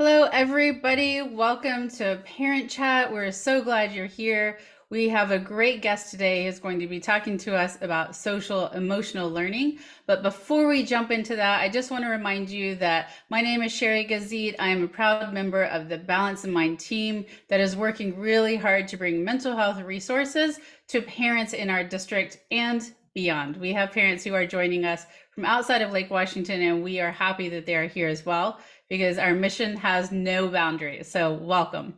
Hello, everybody. Welcome to Parent Chat. We're so glad you're here. We have a great guest today who's going to be talking to us about social emotional learning. But before we jump into that, I just want to remind you that my name is Sherry Gazit. I am a proud member of the Balance of Mind team that is working really hard to bring mental health resources to parents in our district and beyond. We have parents who are joining us from outside of Lake Washington, and we are happy that they are here as well because our mission has no boundaries. So welcome.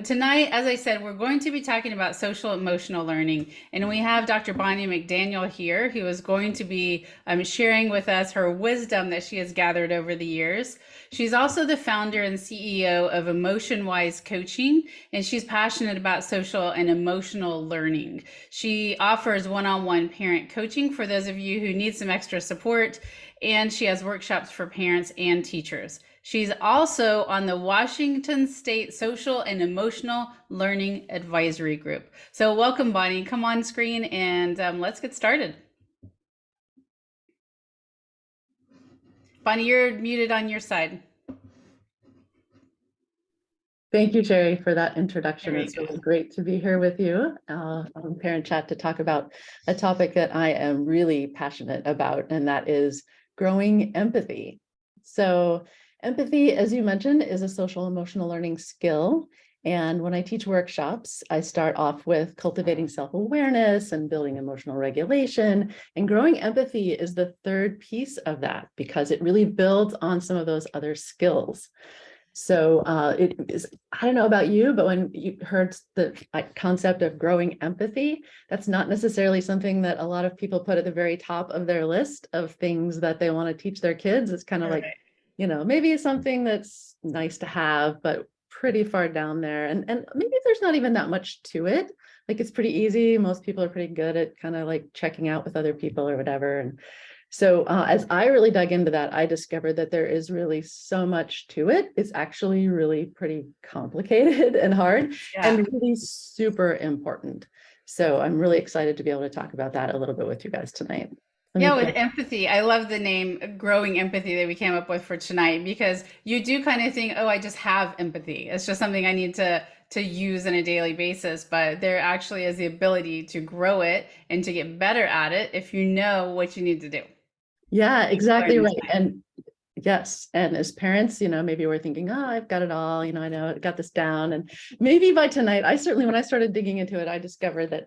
Tonight, as I said, we're going to be talking about social emotional learning. And we have Dr. Bonnie McDaniel here, who is going to be sharing with us her wisdom that she has gathered over the years. She's also the founder and CEO of EmotionWise Coaching, and she's passionate about social and emotional learning. She offers one-on-one parent coaching for those of you who need some extra support, and she has workshops for parents and teachers. She's also on the Washington State Social and Emotional Learning Advisory Group. So welcome, Bonnie. Come on screen and let's get started. Bonnie, you're muted on your side. Thank you, Sherry, for that introduction. It's really great to be here with you on Parent Chat to talk about a topic that I am really passionate about, and that is growing empathy. So empathy, as you mentioned, is a social emotional learning skill. And when I teach workshops, I start off with cultivating self-awareness and building emotional regulation. And growing empathy is the third piece of that because it really builds on some of those other skills. So it is, I don't know about you, but when you heard the concept of growing empathy, that's not necessarily something that a lot of people put at the very top of their list of things that they want to teach their kids. It's kind of like, maybe it's something that's nice to have, but pretty far down there. And maybe there's not even that much to it. Like it's pretty easy. Most people are pretty good at kind of like checking out with other people or whatever. And so as I really dug into that, I discovered that there is really so much to it. It's actually really pretty complicated and hard and really super important. So I'm really excited to be able to talk about that a little bit with you guys tonight. With empathy. I love the name growing empathy that we came up with for tonight because you do kind of think, oh, I just have empathy. It's just something I need to use on a daily basis, but there actually is the ability to grow it and to get better at it if you know what you need to do. Yeah, exactly right. And yes, and as parents, maybe we're thinking, oh, I've got it all, I know I got this down. And maybe by tonight, when I started digging into it, I discovered that,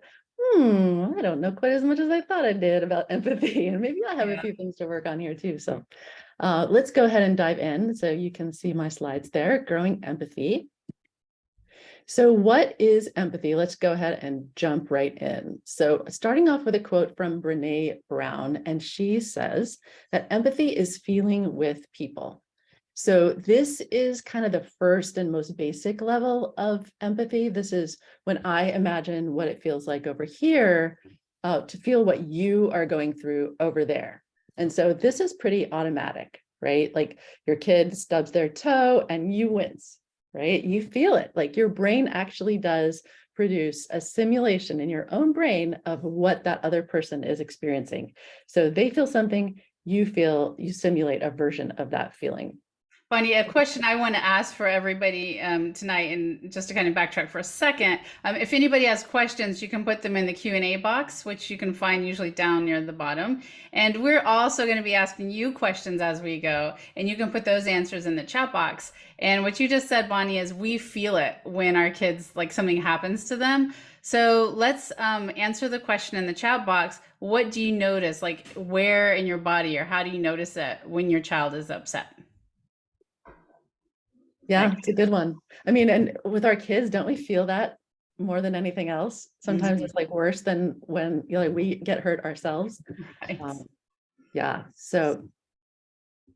I don't know quite as much as I thought I did about empathy. And maybe I have a few things to work on here too. So let's go ahead and dive in. So you can see my slides there, growing empathy. So what is empathy? Let's go ahead and jump right in. So starting off with a quote from Brené Brown, and she says that empathy is feeling with people. So this is kind of the first and most basic level of empathy. This is when I imagine what it feels like over here to feel what you are going through over there. And so this is pretty automatic, right? Like your kid stubs their toe and you wince, right? You feel it, like your brain actually does produce a simulation in your own brain of what that other person is experiencing. So they feel something, you simulate a version of that feeling. Bonnie, a question I want to ask for everybody tonight, and just to kind of backtrack for a second, if anybody has questions, you can put them in the Q&A box, which you can find usually down near the bottom. And we're also going to be asking you questions as we go, and you can put those answers in the chat box. And what you just said, Bonnie, is we feel it when our kids, like something happens to them. So let's answer the question in the chat box. What do you notice, like where in your body, or how do you notice it when your child is upset? Yeah, it's a good one. I mean, and with our kids, don't we feel that more than anything else? Sometimes it's like worse than when we get hurt ourselves. Right. Yeah, so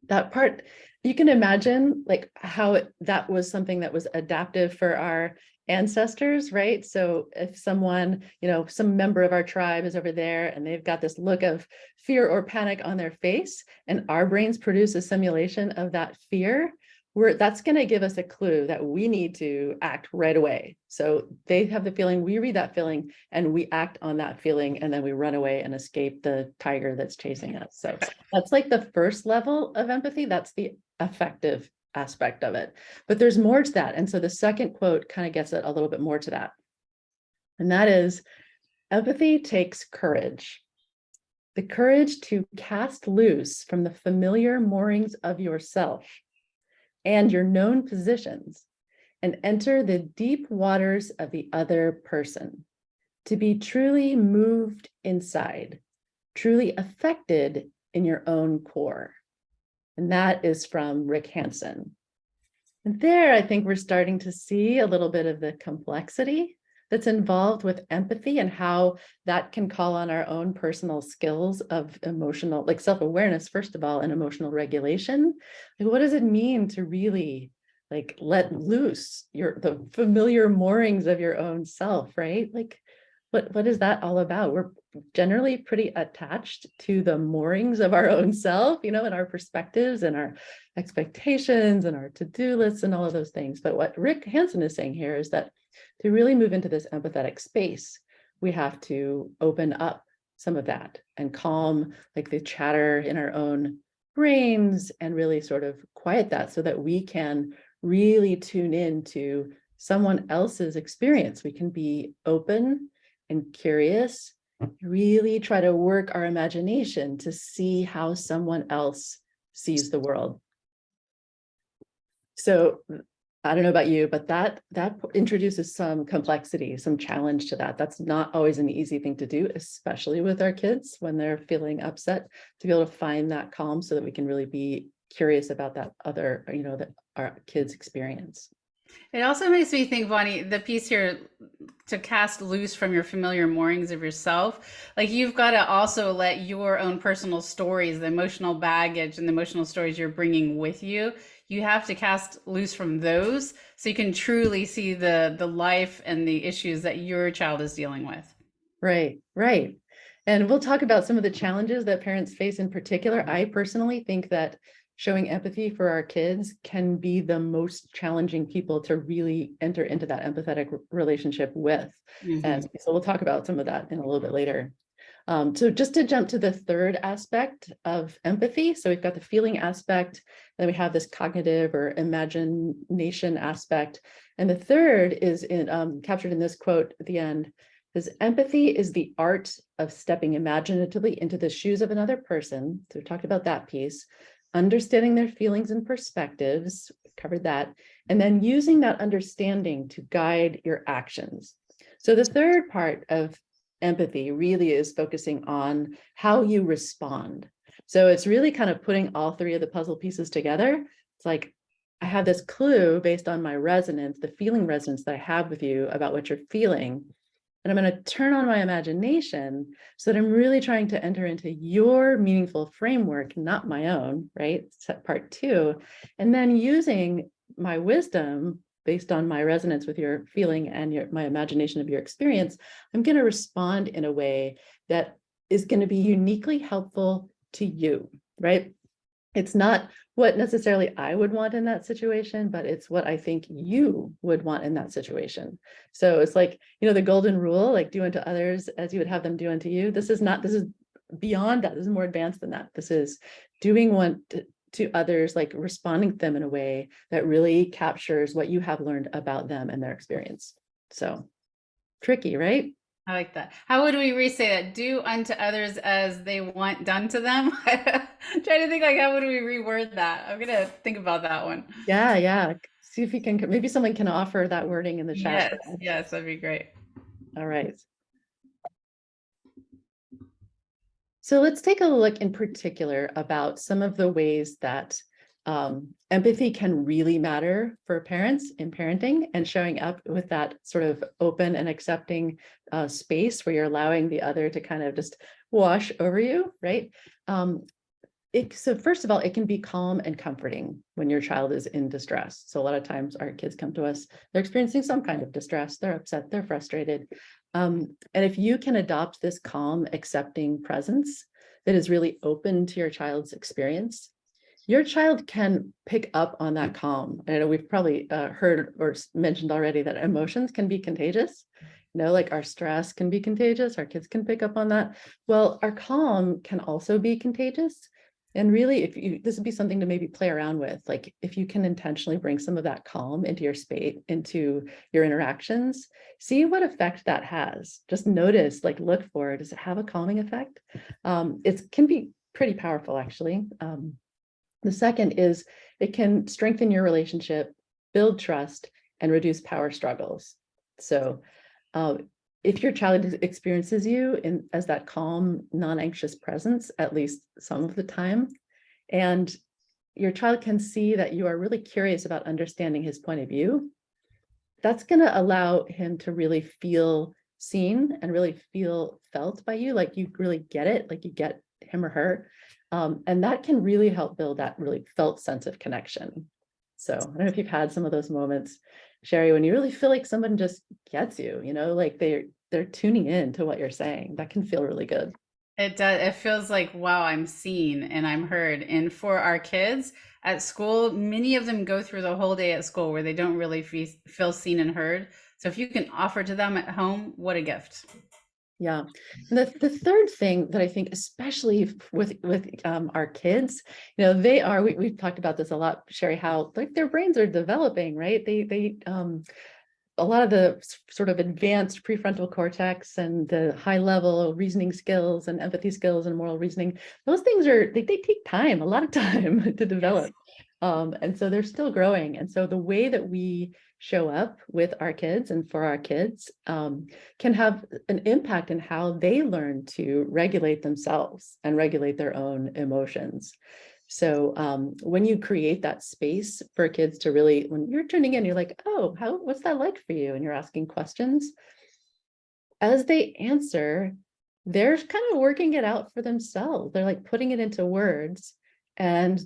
that part, you can imagine like how that was something that was adaptive for our ancestors, right? So if someone, some member of our tribe is over there and they've got this look of fear or panic on their face, and our brains produce a simulation of that fear, that's going to give us a clue that we need to act right away. So they have the feeling, we read that feeling and we act on that feeling, and then we run away and escape the tiger that's chasing us. So that's like the first level of empathy. That's the affective aspect of it. But there's more to that. And so the second quote kind of gets it a little bit more to that. And that is, empathy takes courage. The courage to cast loose from the familiar moorings of yourself and your known positions and enter the deep waters of the other person, to be truly moved inside, truly affected in your own core. And that is from Rick Hansen. And there, I think we're starting to see a little bit of the complexity that's involved with empathy and how that can call on our own personal skills of emotional, like self-awareness, first of all, and emotional regulation. Like, what does it mean to really like let loose the familiar moorings of your own self, right? Like, what is that all about? We're generally pretty attached to the moorings of our own self, and our perspectives and our expectations and our to-do lists and all of those things. But what Rick Hansen is saying here is that to really move into this empathetic space, we have to open up some of that and calm like the chatter in our own brains and really sort of quiet that so that we can really tune in to someone else's experience. We can be open and curious, really try to work our imagination to see how someone else sees the world. So I don't know about you, but that introduces some complexity, some challenge to that. That's not always an easy thing to do, especially with our kids when they're feeling upset, to be able to find that calm so that we can really be curious about that other, that our kids experience. It also makes me think, Bonnie, the piece here to cast loose from your familiar moorings of yourself, like you've got to also let your own personal stories, the emotional baggage and the emotional stories you're bringing with you, you have to cast loose from those so you can truly see the life and the issues that your child is dealing with. Right, right. And we'll talk about some of the challenges that parents face in particular. I personally think that showing empathy for our kids can be the most challenging people to really enter into that empathetic relationship with. And so we'll talk about some of that in a little bit later. So just to jump to the third aspect of empathy. So we've got the feeling aspect, then we have this cognitive or imagination aspect. And the third is captured in this quote at the end. Is empathy is the art of stepping imaginatively into the shoes of another person. So we talked about that piece, understanding their feelings and perspectives, covered that, and then using that understanding to guide your actions. So the third part of empathy really is focusing on how you respond. So it's really kind of putting all three of the puzzle pieces together. It's like, I have this clue based on my resonance, the feeling resonance that I have with you about what you're feeling. And I'm going to turn on my imagination so that I'm really trying to enter into your meaningful framework, not my own, right? Part two. And then using my wisdom based on my resonance with your feeling and my imagination of your experience, I'm going to respond in a way that is going to be uniquely helpful to you, right? It's not what necessarily I would want in that situation, but it's what I think you would want in that situation. So it's like, the golden rule, like do unto others as you would have them do unto you. This is beyond that. This is more advanced than that. This is doing to others, like responding to them in a way that really captures what you have learned about them and their experience. So tricky, right? I like that. How would we re-say that? Do unto others as they want done to them. Trying to think like how would we reword that? I'm gonna think about that one. Yeah. See if you can, maybe someone can offer that wording in the chat. Yes, that'd be great. All right. So let's take a look in particular about some of the ways that empathy can really matter for parents in parenting and showing up with that sort of open and accepting space where you're allowing the other to kind of just wash over you, right? So first of all, it can be calm and comforting when your child is in distress. So a lot of times our kids come to us, they're experiencing some kind of distress, they're upset, they're frustrated. And if you can adopt this calm, accepting presence that is really open to your child's experience, your child can pick up on that calm. And I know we've probably heard or mentioned already that emotions can be contagious. Like our stress can be contagious, our kids can pick up on that. Well, our calm can also be contagious. And really, this would be something to maybe play around with, like if you can intentionally bring some of that calm into your space, into your interactions, see what effect that has. Just notice, like look for it. Does it have a calming effect? It can be pretty powerful, actually. The second is it can strengthen your relationship, build trust, and reduce power struggles. So if your child experiences you as that calm, non-anxious presence, at least some of the time, and your child can see that you are really curious about understanding his point of view, that's going to allow him to really feel seen and really feel felt by you, like you really get it, like you get him or her. And that can really help build that really felt sense of connection. So I don't know if you've had some of those moments, Sherry, when you really feel like someone just gets you, like they're tuning in to what you're saying. That can feel really good. It does. It feels like, wow, I'm seen and I'm heard. And for our kids at school, many of them go through the whole day at school where they don't really feel seen and heard. So if you can offer to them at home, what a gift. Yeah. And the third thing that I think, especially with our kids, we've talked about this a lot, Sherry, how like their brains are developing, right? They a lot of the sort of advanced prefrontal cortex and the high level reasoning skills and empathy skills and moral reasoning, those things they take time, a lot of time to develop. And so they're still growing. And so the way that we show up with our kids and for our kids can have an impact in how they learn to regulate themselves and regulate their own emotions. So when you create that space for kids to really, when you're tuning in, you're like, oh, what's that like for you? And you're asking questions. As they answer, they're kind of working it out for themselves. They're like putting it into words and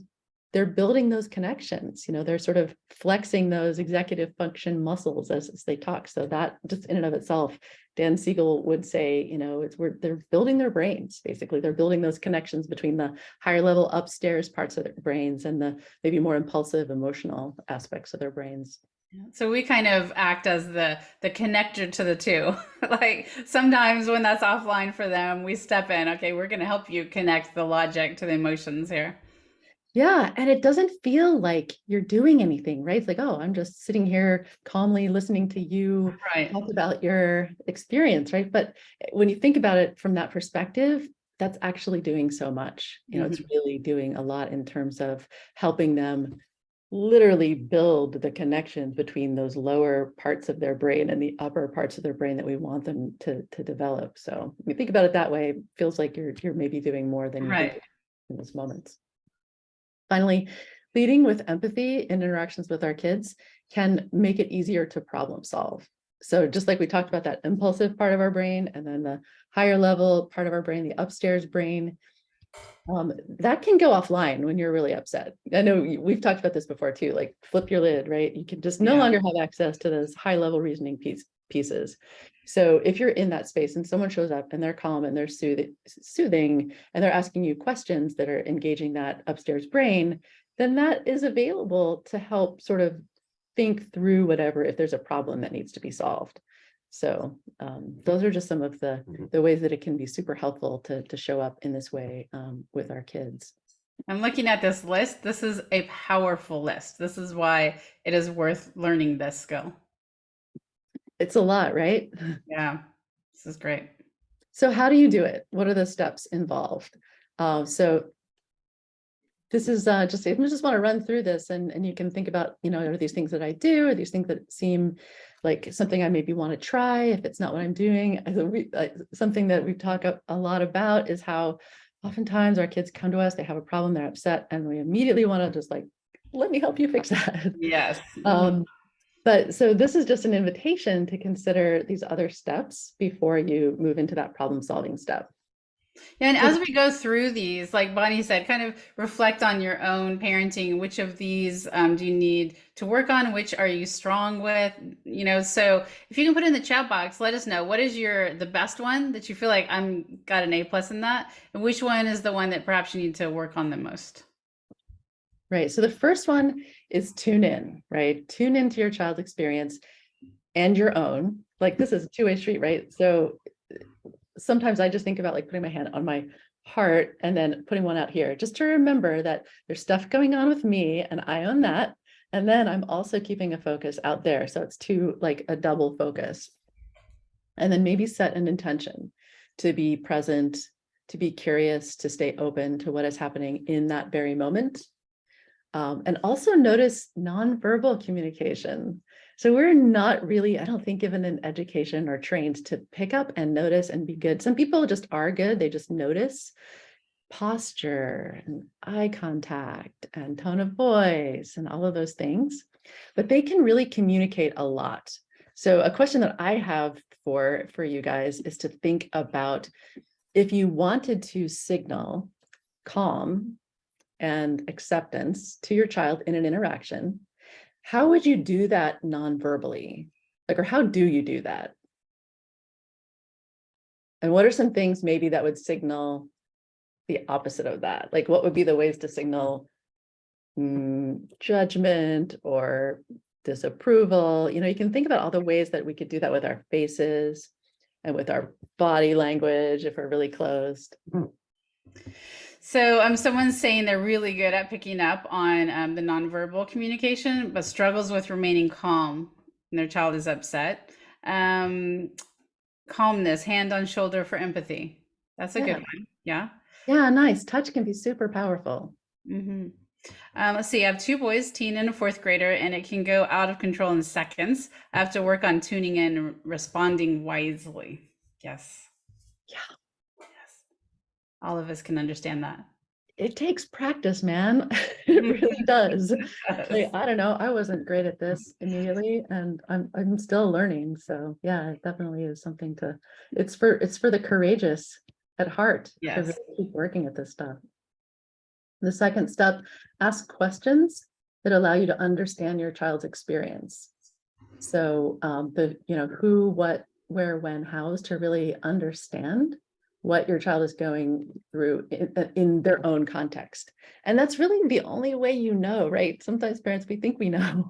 they're building those connections. They're sort of flexing those executive function muscles as they talk. So that just in and of itself, Dan Siegel would say, they're building their brains. Basically, they're building those connections between the higher level upstairs parts of their brains and the maybe more impulsive, emotional aspects of their brains. So we kind of act as the connector to the two. Like sometimes when that's offline for them, we step in. Okay, we're going to help you connect the logic to the emotions here. Yeah. And it doesn't feel like you're doing anything, right? It's like, oh, I'm just sitting here calmly listening to you Right. talk about your experience, right? But when you think about it from that perspective, that's actually doing so much. It's really doing a lot in terms of helping them literally build the connections between those lower parts of their brain and the upper parts of their brain that we want them to develop. So when you think about it that way, it feels like you're maybe doing more than you think Right. in those moments. Finally, leading with empathy in interactions with our kids can make it easier to problem solve. So just like we talked about that impulsive part of our brain and then the higher level part of our brain, the upstairs brain, that can go offline when you're really upset. I know we've talked about this before too, like flip your lid, right? You can just no Yeah. longer have access to those high level reasoning pieces. So if you're in that space and someone shows up and they're calm and they're soothing and they're asking you questions that are engaging that upstairs brain, then that is available to help sort of think through whatever, if there's a problem that needs to be solved. So those are just some of the ways that it can be super helpful to show up in this way with our kids. I'm looking at this list. This is a powerful list. This is why it is worth learning this skill. It's a lot, right? Yeah, this is great. So how do you do it? What are the steps involved? So this is I just want to run through this and you can think about, are these things that I do? Are these things that seem like something I maybe want to try if it's not what I'm doing? Something that we talk a lot about is how oftentimes our kids come to us, they have a problem, they're upset, and we immediately want to just like, let me help you fix that. Yes. But so this is just an invitation to consider these other steps before you move into that problem solving step. Yeah, and as we go through these, like Bonnie said, kind of reflect on your own parenting. Which of these do you need to work on? Which are you strong with? So if you can put in the chat box, let us know what is the best one that you feel like I'm got an A+ in that, and which one is the one that perhaps you need to work on the most. Right. So the first one is tune in, right? Tune into your child's experience and your own. Like this is a two-way street, right? So sometimes I just think about like putting my hand on my heart and then putting one out here, just to remember that there's stuff going on with me and I own that. And then I'm also keeping a focus out there. So it's like a double focus. And then maybe set an intention to be present, to be curious, to stay open to what is happening in that very moment. And also notice nonverbal communication. So we're not really, I don't think, given an education or trained to pick up and notice and be good. Some people just are good. They just notice posture and eye contact and tone of voice and all of those things, but they can really communicate a lot. So a question that I have for you guys is to think about, if you wanted to signal calm and acceptance to your child in an interaction, how would you do that non-verbally? Like, or how do you do that? And what are some things maybe that would signal the opposite of that? Like, what would be the ways to signal judgment or disapproval? You can think about all the ways that we could do that with our faces and with our body language if we're really closed. So someone's saying they're really good at picking up on the nonverbal communication, but struggles with remaining calm when their child is upset. Calmness, hand on shoulder for empathy. That's a good one. Yeah. Yeah, nice. Touch can be super powerful. Mm-hmm. Let's see. I have two boys, teen and a fourth grader, and it can go out of control in seconds. I have to work on tuning in and responding wisely. Yes. Yeah. Yes. All of us can understand that. It takes practice, man. It really does. Yes. Like, I don't know. I wasn't great at this immediately, and I'm still learning. So yeah, it definitely is something to. It's for the courageous at heart to Yes. really keep working at this stuff. The second step: ask questions that allow you to understand your child's experience. So who, what, where, when, hows, to really understand what your child is going through in their own context. And that's really the only way right? Sometimes parents, we think we know,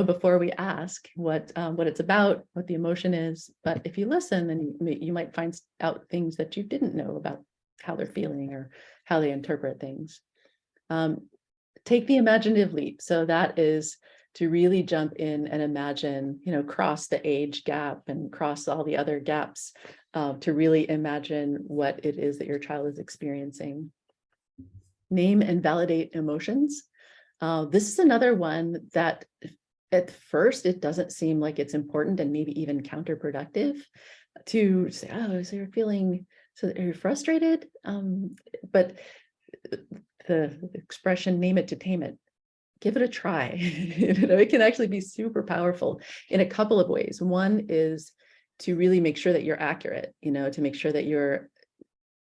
before we ask what it's about, what the emotion is. But if you listen, then you might find out things that you didn't know about how they're feeling or how they interpret things. Take the imaginative leap. So that is to really jump in and imagine, cross the age gap and cross all the other gaps, to really imagine what it is that your child is experiencing. Name and validate emotions. This is another one that at first it doesn't seem like it's important and maybe even counterproductive to say, oh, so you're feeling, so are you frustrated? But the expression, name it to tame it, give it a try. It can actually be super powerful in a couple of ways. One is to really make sure that you're accurate, to make sure that you're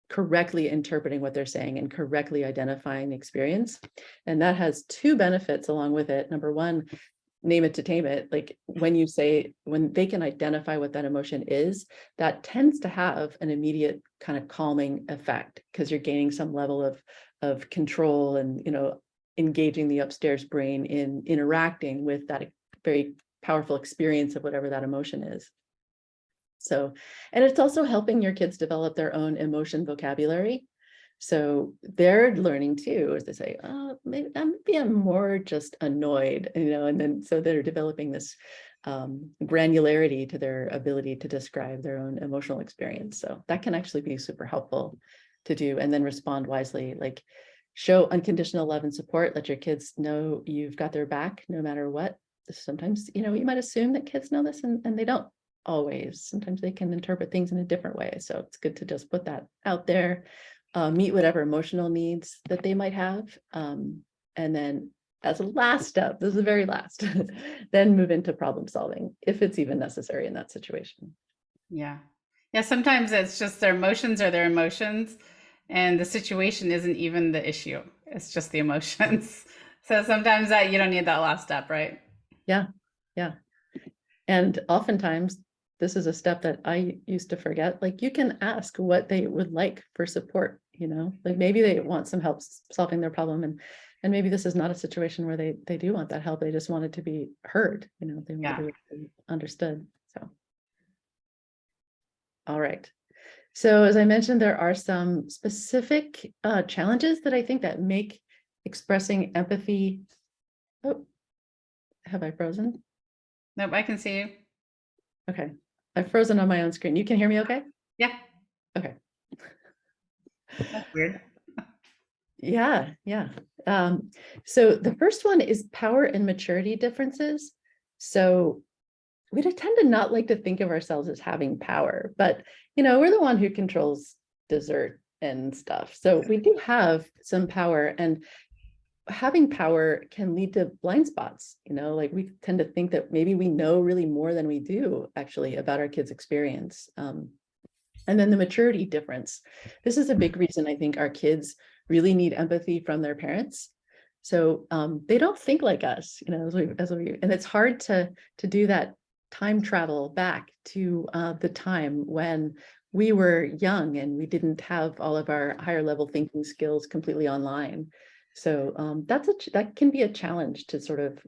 correctly interpreting what they're saying and correctly identifying the experience. And that has two benefits along with it. Number one, name it to tame it. Like when they can identify what that emotion is, that tends to have an immediate kind of calming effect, because you're gaining some level of control and, engaging the upstairs brain in interacting with that very powerful experience of whatever that emotion is. So, and it's also helping your kids develop their own emotion vocabulary. So they're learning too, as they say, oh, maybe I'm more just annoyed, and then so they're developing this granularity to their ability to describe their own emotional experience. So that can actually be super helpful to do, and then respond wisely, like show unconditional love and support. Let your kids know you've got their back no matter what. Sometimes, you might assume that kids know this, and they don't always. Sometimes they can interpret things in a different way. So it's good to just put that out there, meet whatever emotional needs that they might have. And then as a last step, this is the very last, then move into problem solving if it's even necessary in that situation. Yeah. Yeah. Sometimes it's just their emotions are their emotions, and the situation isn't even the issue. It's just the emotions. So sometimes that you don't need that last step, right? Yeah. Yeah. And oftentimes this is a step that I used to forget. Like, you can ask what they would like for support, like maybe they want some help solving their problem, and maybe this is not a situation where they do want that help. They just wanted to be heard, they want to be understood. So, all right. So as I mentioned, there are some specific challenges that I think that make expressing empathy. Oh, have I frozen? Nope, I can see you. Okay, I've frozen on my own screen. You can hear me okay? Yeah, Okay. that's weird. Yeah. So the first one is power and maturity differences. So we tend to not like to think of ourselves as having power, but we're the one who controls dessert and stuff. So we do have some power, and having power can lead to blind spots. Like we tend to think that maybe we know really more than we do actually about our kids' experience. And then the maturity difference. This is a big reason I think our kids really need empathy from their parents. So they don't think like us, and it's hard to do that time travel back to the time when we were young and we didn't have all of our higher level thinking skills completely online. So that can be a challenge to sort of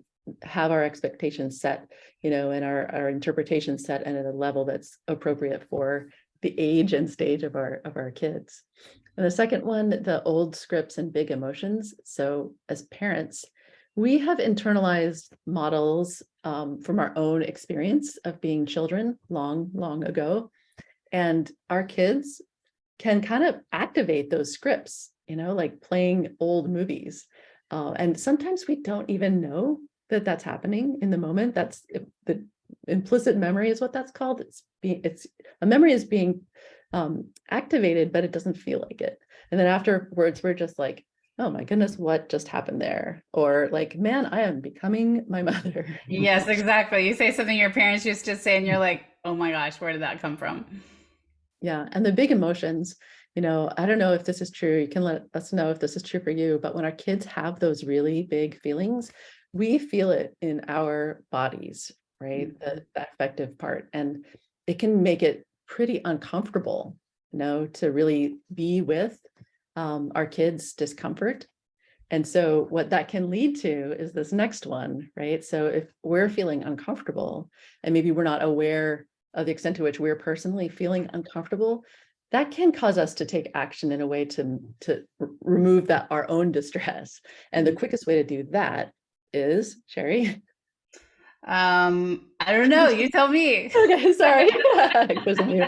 have our expectations set, and our interpretation set and at a level that's appropriate for the age and stage of our kids. And the second one, the old scripts and big emotions. So as parents, we have internalized models from our own experience of being children long ago. And our kids can kind of activate those scripts, like playing old movies. And sometimes we don't even know that that's happening in the moment. That's the implicit memory is what that's called. It's a memory is being activated, but it doesn't feel like it. And then afterwards, we're just like, oh my goodness, what just happened there? Or like, man, I am becoming my mother. Yes, exactly. You say something your parents used to say, and you're like, oh my gosh, where did that come from? Yeah. And the big emotions, I don't know if this is true. You can let us know if this is true for you, but when our kids have those really big feelings, we feel it in our bodies, right? The affective part. And it can make it pretty uncomfortable, to really be with our kids' discomfort. And so what that can lead to is this next one, right? So if we're feeling uncomfortable and maybe we're not aware of the extent to which we're personally feeling uncomfortable, that can cause us to take action in a way to remove that our own distress. And the quickest way to do that is, Sherry. I don't know. You tell me. Okay, sorry. Quizzing you.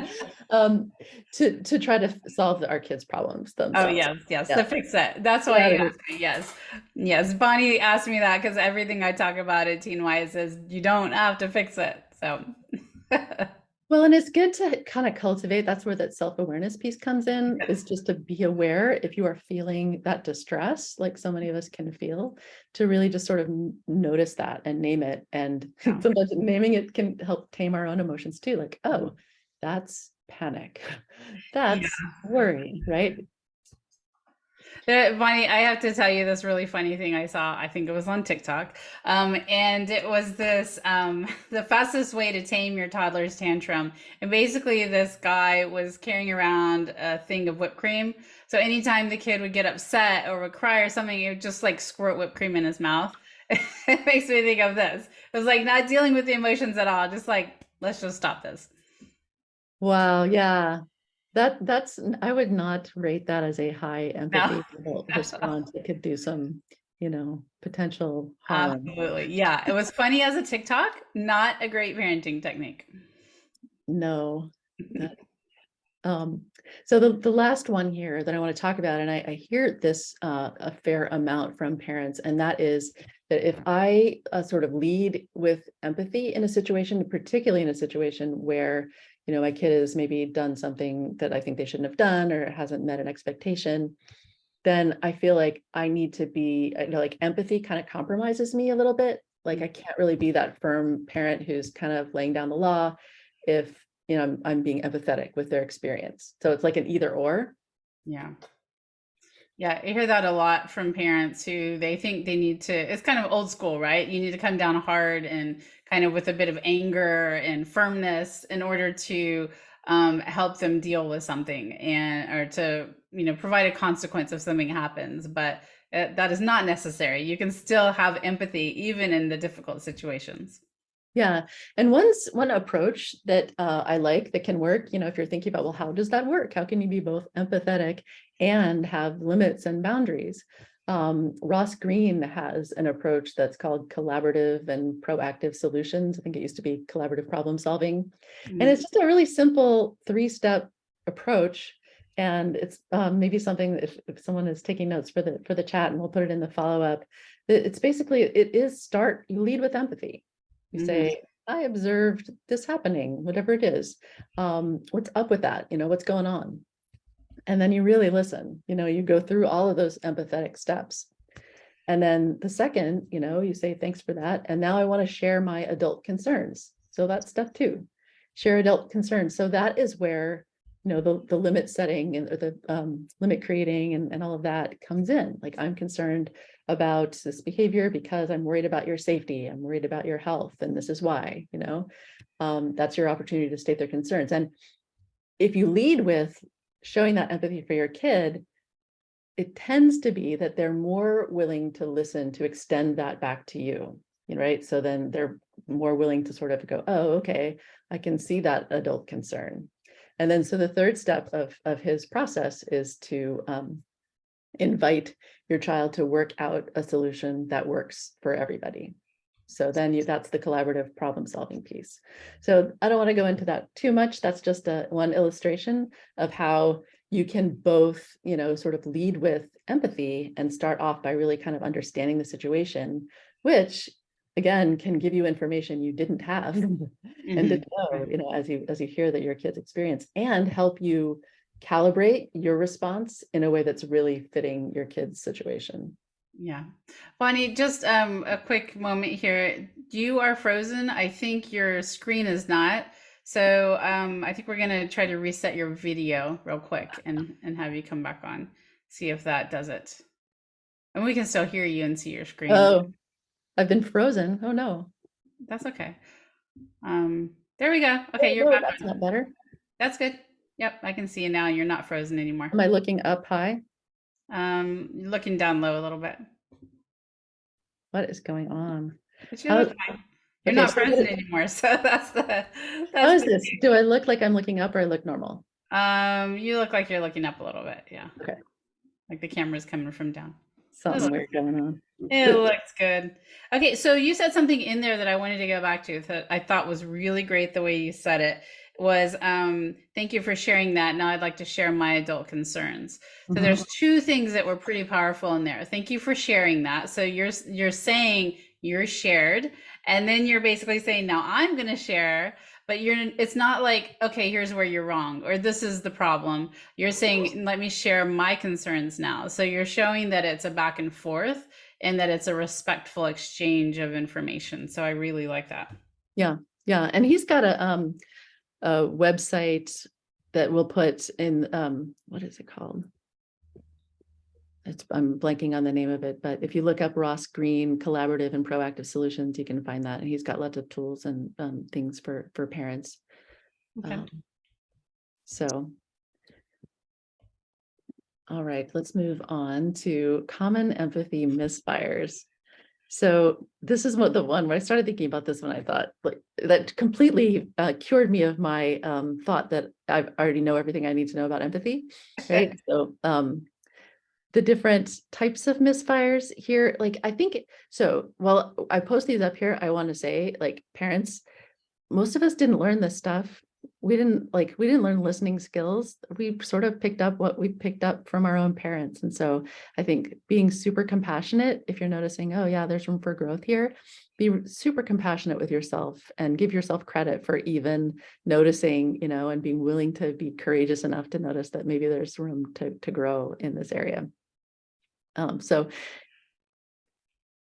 To try to solve our kids' problems Oh, themselves. yes, Yeah. to fix it. That's why Yeah, you asked me. Yes. Yes. Bonnie asked me that because everything I talk about at Teen Wise is you don't have to fix it. So, Well, and it's good to kind of cultivate. That's where that self-awareness piece comes in, is just to be aware if you are feeling that distress, like so many of us can feel, to really just sort of notice that and name it. And yeah. sometimes naming it can help tame our own emotions too. Like, oh, that's panic. Yeah. That's worry, right? Bonnie, I have to tell you this really funny thing I saw. I think it was on TikTok. And it was this the fastest way to tame your toddler's tantrum. And basically, this guy was carrying around a thing of whipped cream. So anytime the kid would get upset or would cry or something, it would just like squirt whipped cream in his mouth. It makes me think of this. It was like not dealing with the emotions at all, just like, let's just stop this. Wow, yeah. That's I would not rate that as a high No. empathy level response. It could do some, potential harm. Absolutely. Yeah. It was funny as a TikTok, not a great parenting technique. No. That um so the last one here that I want to talk about, and I hear this a fair amount from parents, and that is that if I sort of lead with empathy in a situation, particularly in a situation where my kid has maybe done something that I think they shouldn't have done or hasn't met an expectation, then I feel like I need to be, like empathy kind of compromises me a little bit. Like I can't really be that firm parent who's kind of laying down the law if, I'm being empathetic with their experience. So it's like an either or. Yeah. Yeah, I hear that a lot from parents who they think they need to, it's kind of old school, right? You need to come down hard and kind of with a bit of anger and firmness in order to help them deal with something and or to, provide a consequence if something happens. But that is not necessary. You can still have empathy even in the difficult situations. Yeah. And one approach that I like that can work, if you're thinking about, well, how does that work? How can you be both empathetic and have limits and boundaries? Ross Greene has an approach that's called collaborative and proactive solutions. I think it used to be collaborative problem solving. And it's just a really simple 3-step approach. And it's maybe something if someone is taking notes for the chat, and we'll put it in the follow-up. It's basically, you lead with empathy. You say, I observed this happening, whatever it is. What's up with that? What's going on? And then you really listen. You go through all of those empathetic steps. And then the second, you say, thanks for that. And now I want to share my adult concerns. So that's step 2, share adult concerns. So that is where, the limit setting and the limit creating and all of that comes in. Like, I'm concerned about this behavior because I'm worried about your safety. I'm worried about your health. And this is why, that's your opportunity to state their concerns. And if you lead with showing that empathy for your kid, it tends to be that they're more willing to listen, to extend that back to you, right? So then they're more willing to sort of go, oh, okay, I can see that adult concern. And then, so the third step of his process is to invite your child to work out a solution that works for everybody. So then that's the collaborative problem solving piece. So I don't want to go into that too much. That's just one illustration of how you can both, sort of lead with empathy and start off by really kind of understanding the situation, which again can give you information you didn't have and didn't know, as you hear that your kids experience, and help you calibrate your response in a way that's really fitting your kid's situation. Yeah. Bonnie, just a quick moment here. You are frozen. I think your screen is not. So I think we're gonna try to reset your video real quick and have you come back on. See if that does it. And we can still hear you and see your screen. Oh, I've been frozen. Oh no. That's okay. There we go. Okay, you're No, back that's on. not better. That's good. Yep, I can see you now. You're not frozen anymore. Am I looking up high? Looking down low a little bit. What is going on? But you look fine. You're Okay, not so frozen anymore, so that's the how is the this? Do I look like I'm looking up or I look normal? You look like you're looking up a little bit, yeah. Okay, Like the camera's coming from down. something weird going on. It looks good. Okay, so you said something in there that I wanted to go back to that I thought was really great the way you said it was thank you for sharing that. Now I'd like to share my adult concerns. So there's 2 things that were pretty powerful in there. Thank you for sharing that. So you're saying you're shared, and then you're basically saying now I'm going to share, but it's not like, okay, here's where you're wrong or this is the problem. You're saying let me share my concerns now. So you're showing that it's a back and forth and that it's a respectful exchange of information. So I really like that. Yeah, yeah, and he's got a website that we'll put in. What is it called? I'm blanking on the name of it, but if you look up Ross Greene collaborative and proactive solutions, you can find that. And he's got lots of tools and things for parents. Okay. So, all right, let's move on to common empathy misfires. So this is what the one when I started thinking about this one, I thought like that completely cured me of my thought that I already know everything I need to know about empathy, right? So the different types of misfires here, like I think so. Well, I post these up here. I want to say, like, parents, most of us didn't learn this stuff. We didn't learn listening skills. We sort of picked up what we picked up from our own parents. And so I think being super compassionate, if you're noticing, oh yeah, there's room for growth here, be super compassionate with yourself and give yourself credit for even noticing, and being willing to be courageous enough to notice that maybe there's room to grow in this area. So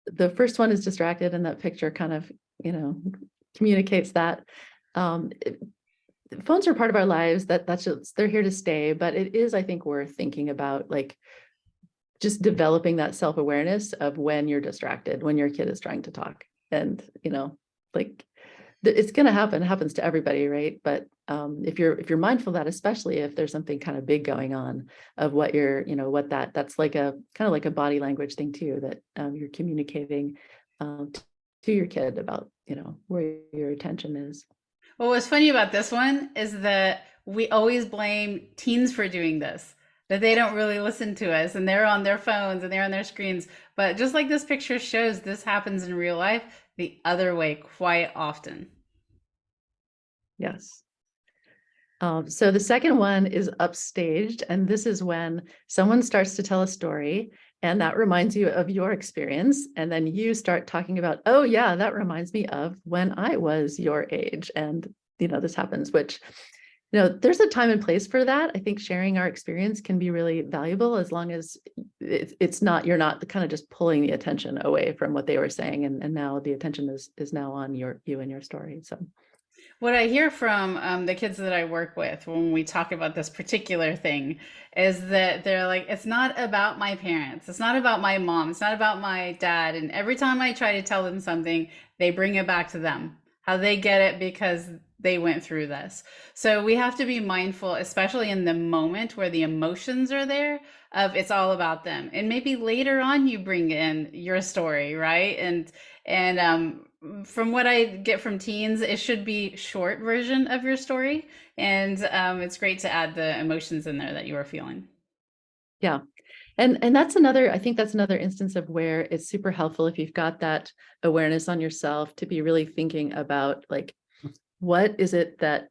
the first one is distracted, and that picture kind of, communicates that. Phones are part of our lives, they're here to stay, but it is, I think, worth thinking about, like, just developing that self-awareness of when you're distracted, when your kid is trying to talk. And, like, it's going to happen. It happens to everybody, right? But if you're mindful of that, especially if there's something kind of big going on, of what you're, that's like a kind of like a body language thing too, that you're communicating to your kid about where your attention is. Well, what's funny about this one is that we always blame teens for doing this, that they don't really listen to us and they're on their phones and they're on their screens. But just like this picture shows, this happens in real life the other way quite often. Yes. So the second one is upstaged, and this is when someone starts to tell a story, and that reminds you of your experience, and then you start talking about, oh yeah, that reminds me of when I was your age, and this happens, which there's a time and place for that. I think sharing our experience can be really valuable as long as it's not, you're not kind of just pulling the attention away from what they were saying, and now the attention is now on you and your story. So. What I hear from the kids that I work with when we talk about this particular thing is that they're like, it's not about my parents. It's not about my mom. It's not about my dad. And every time I try to tell them something, they bring it back to them, how they get it because they went through this. So we have to be mindful, especially in the moment where the emotions are there, of it's all about them. And maybe later on you bring in your story, right? And from what I get from teens, it should be short version of your story, and it's great to add the emotions in there that you are feeling. Yeah. And that's another, I think that's another instance of where it's super helpful if you've got that awareness on yourself to be really thinking about, like, what is it that,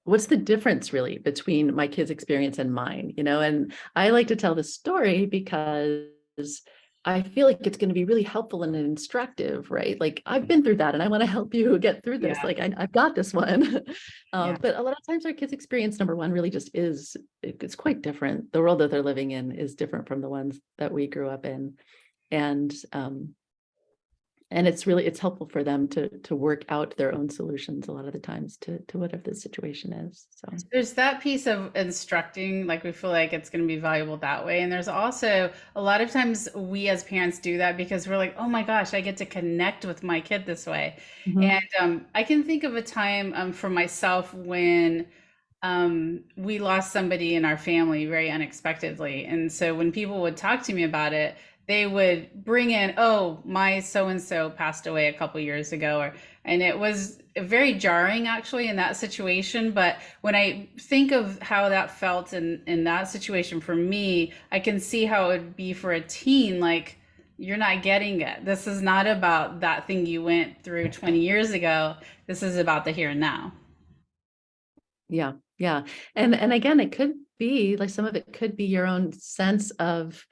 what's the difference really between my kid's experience and mine, and I like to tell this story because I feel like it's going to be really helpful and instructive, right? Like, I've been through that and I want to help you get through this. Yeah, Like, I've got this one. yeah. But a lot of times our kids' experience, number one, really just is, it's quite different. The world that they're living in is different from the ones that we grew up in. And it's helpful for them to work out their own solutions a lot of the times to whatever the situation is. So. There's that piece of instructing, like we feel like it's going to be valuable that way. And there's also a lot of times we as parents do that because we're like, oh my gosh, I get to connect with my kid this way. Mhm. And I can think of a time for myself when we lost somebody in our family very unexpectedly. And so when people would talk to me about it, they would bring in, oh, my so and so passed away a couple years ago, and it was very jarring actually in that situation. But when I think of how that felt in that situation for me, I can see how it would be for a teen. Like, you're not getting it. This is not about that thing you went through 20 years ago. This is about the here and now. Yeah. Yeah. And again, it could be like, some of it could be your own sense of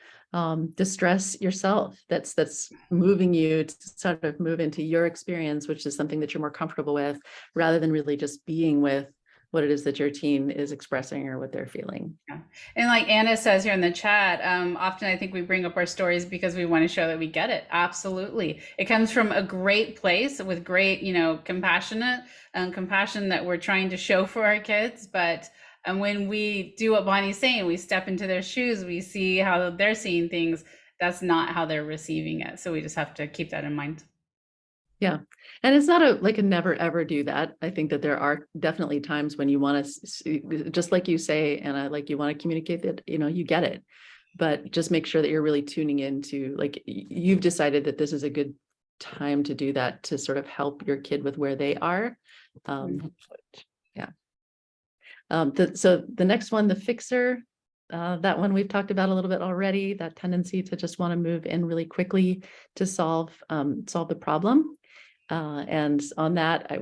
distress yourself that's moving you to sort of move into your experience, which is something that you're more comfortable with, rather than really just being with what it is that your teen is expressing or what they're feeling. Yeah. And like Anna says here in the chat, often I think we bring up our stories because we want to show that we get it. Absolutely. It comes from a great place with great, compassionate compassion that we're trying to show for our kids. But when we do what Bonnie's saying, we step into their shoes, we see how they're seeing things. That's not how they're receiving it. So we just have to keep that in mind. Yeah. And it's not a never ever do that. I think that there are definitely times when you want to, just like you say, and I like, you want to communicate that, you get it, but just make sure that you're really tuning into, like, you've decided that this is a good time to do that, to sort of help your kid with where they are. Yeah. So the next one, the fixer, that one we've talked about a little bit already, that tendency to just want to move in really quickly to solve the problem. And on that,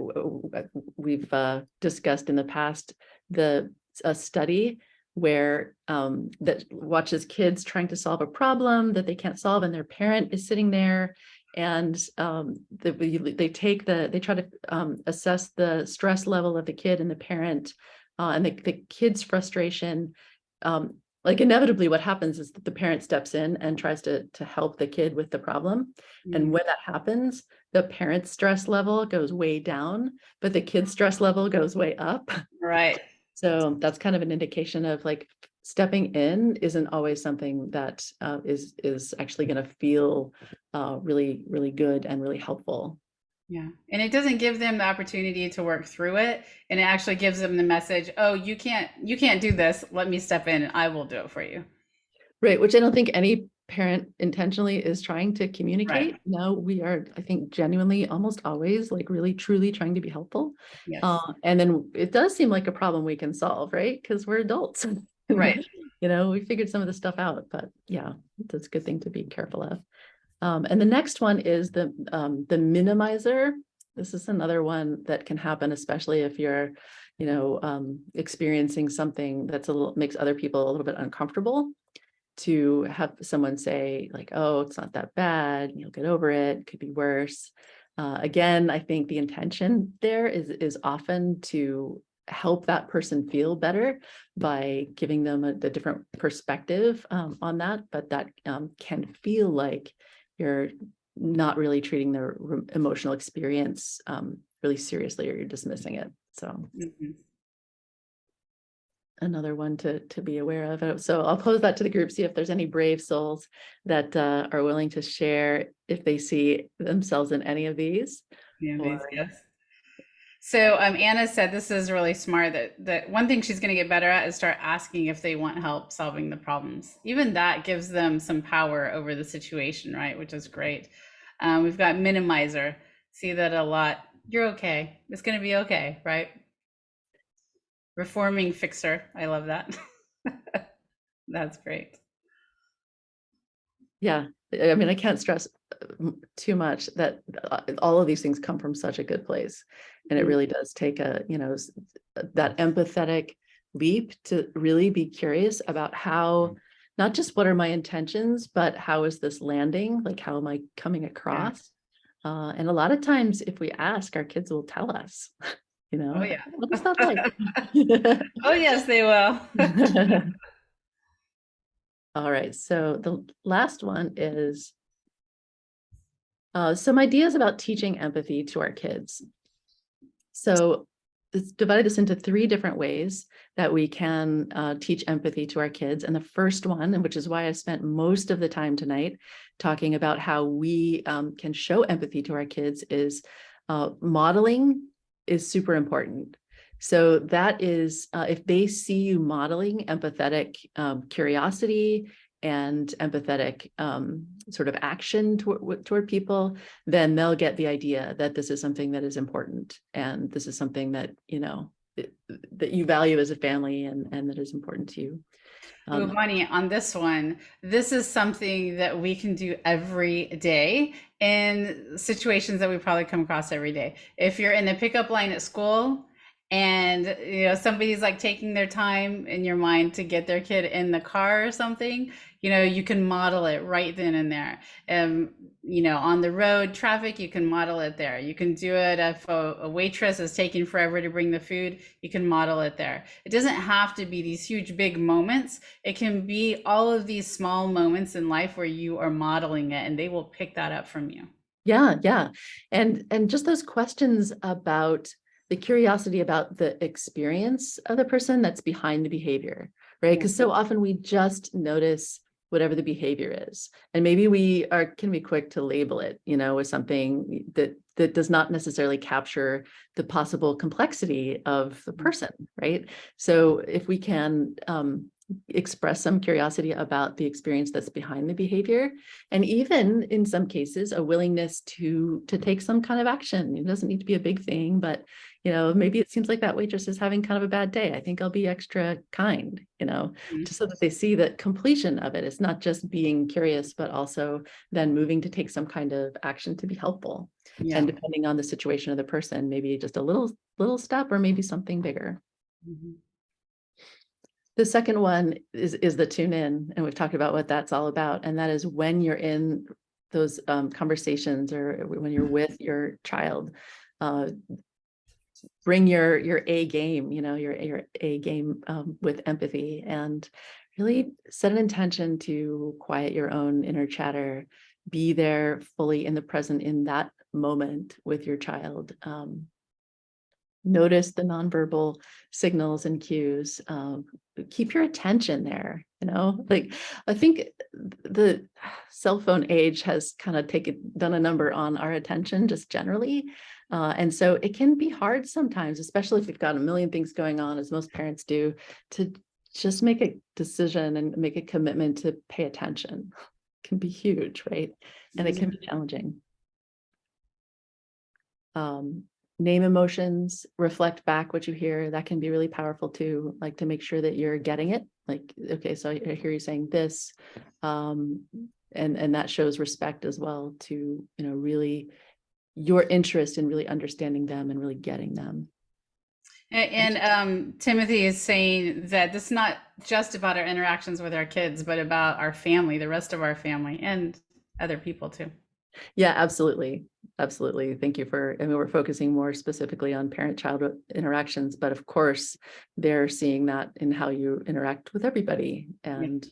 we've discussed in the past a study where that watches kids trying to solve a problem that they can't solve, and their parent is sitting there, and they try to assess the stress level of the kid and the parent, and the kid's frustration. Like, inevitably what happens is that the parent steps in and tries to help the kid with the problem. And when that happens, the parent's stress level goes way down, but the kid's stress level goes way up. Right. So that's kind of an indication of, like, stepping in isn't always something that is actually going to feel really, really good and really helpful. Yeah. And it doesn't give them the opportunity to work through it. And it actually gives them the message, oh, you can't do this. Let me step in and I will do it for you. Right, which I don't think any parent intentionally is trying to communicate. Right. No, we are, I think, genuinely almost always like really truly trying to be helpful. Yes. And then it does seem like a problem we can solve, right? Because we're adults. Right. We figured some of this stuff out, but yeah, that's a good thing to be careful of. And the next one is the minimizer. This is another one that can happen, especially if you're, experiencing something that's makes other people a little bit uncomfortable. To have someone say like, oh, it's not that bad, you'll get over it, it could be worse. Again, I think the intention there is often to help that person feel better by giving them a different perspective on that, but that can feel like you're not really treating their emotional experience really seriously, or you're dismissing it. So another one to be aware of. So I'll pose that to the group, see if there's any brave souls that are willing to share if they see themselves in any of these. Yeah, Or yes. So Anna said this is really smart, that one thing she's going to get better at is start asking if they want help solving the problems. Even that gives them some power over the situation, right? Which is great. We've got minimizer. See that a lot. You're okay. It's going to be okay, right? Reforming fixer. I love that. That's great. yeah, I mean, I can't stress too much that all of these things come from such a good place. And it really does take that empathetic leap to really be curious about how, not just what are my intentions, but how is this landing? Like, how am I coming Yeah. across? And a lot of times if we ask, our kids will tell us, Oh yeah. what is that like? Oh yes, they will. All right, so the last one is some ideas about teaching empathy to our kids. So let's divide this into 3 different ways that we can teach empathy to our kids. And the first one, and which is why I spent most of the time tonight talking about how we can show empathy to our kids, is modeling is super important. So that is, if they see you modeling empathetic curiosity and empathetic sort of action toward people, then they'll get the idea that this is something that is important, and this is something that that you value as a family, and that is important to you. Ooh, Bonnie, on this one, this is something that we can do every day in situations that we probably come across every day. If you're in the pickup line at school and somebody's like taking their time in your mind to get their kid in the car or something, you can model it right then and there. On the road traffic, you can model it there. You can do it if a waitress is taking forever to bring the food, you can model it there. It doesn't have to be these huge big moments. It can be all of these small moments in life where you are modeling it, and they will pick that up from you. Yeah. And just those questions about the curiosity about the experience of the person that's behind the behavior, right? Yeah. Because so often we just notice whatever the behavior is, and maybe we can be quick to label it, with something that does not necessarily capture the possible complexity of the person, right? So if we can express some curiosity about the experience that's behind the behavior, and even in some cases a willingness to take some kind of action. It doesn't need to be a big thing, but maybe it seems like that waitress is having kind of a bad day. I think I'll be extra kind, just so that they see that completion of it is not just being curious, but also then moving to take some kind of action to be helpful. Yeah. And depending on the situation of the person, maybe just a little step, or maybe something bigger. The second one is the tune in, and we've talked about what that's all about. And that is when you're in those conversations, or when you're with your child, bring your A game, your A game with empathy, and really set an intention to quiet your own inner chatter, be there fully in the present in that moment with your child. Notice the nonverbal signals and cues. Keep your attention there. Like, I think the cell phone age has kind of done a number on our attention just generally. And so it can be hard sometimes, especially if you've got a million things going on, as most parents do, to just make a decision and make a commitment to pay attention. can be huge, right? And it can be challenging. Name emotions, reflect back what you hear. That can be really powerful too, like to make sure that you're getting it. Like, okay, so I hear you saying this, and that shows respect as well to, really your interest in really understanding them and really getting them. And Timothy is saying that this is not just about our interactions with our kids, but about our family, the rest of our family, and other people too. Yeah, absolutely. Absolutely. Thank you I mean, we're focusing more specifically on parent-child interactions, but of course, they're seeing that in how you interact with everybody. And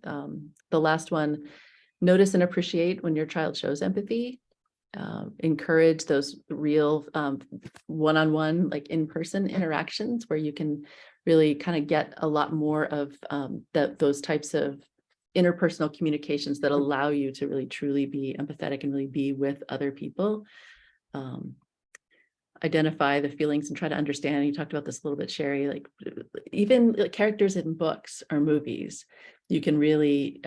the last one, notice and appreciate when your child shows empathy. Encourage those real one-on-one, like in-person interactions where you can really kind of get a lot more of those types of interpersonal communications that allow you to really truly be empathetic and really be with other people. Identify the feelings and try to understand. You talked about this a little bit, Sherry, like even characters in books or movies, you can really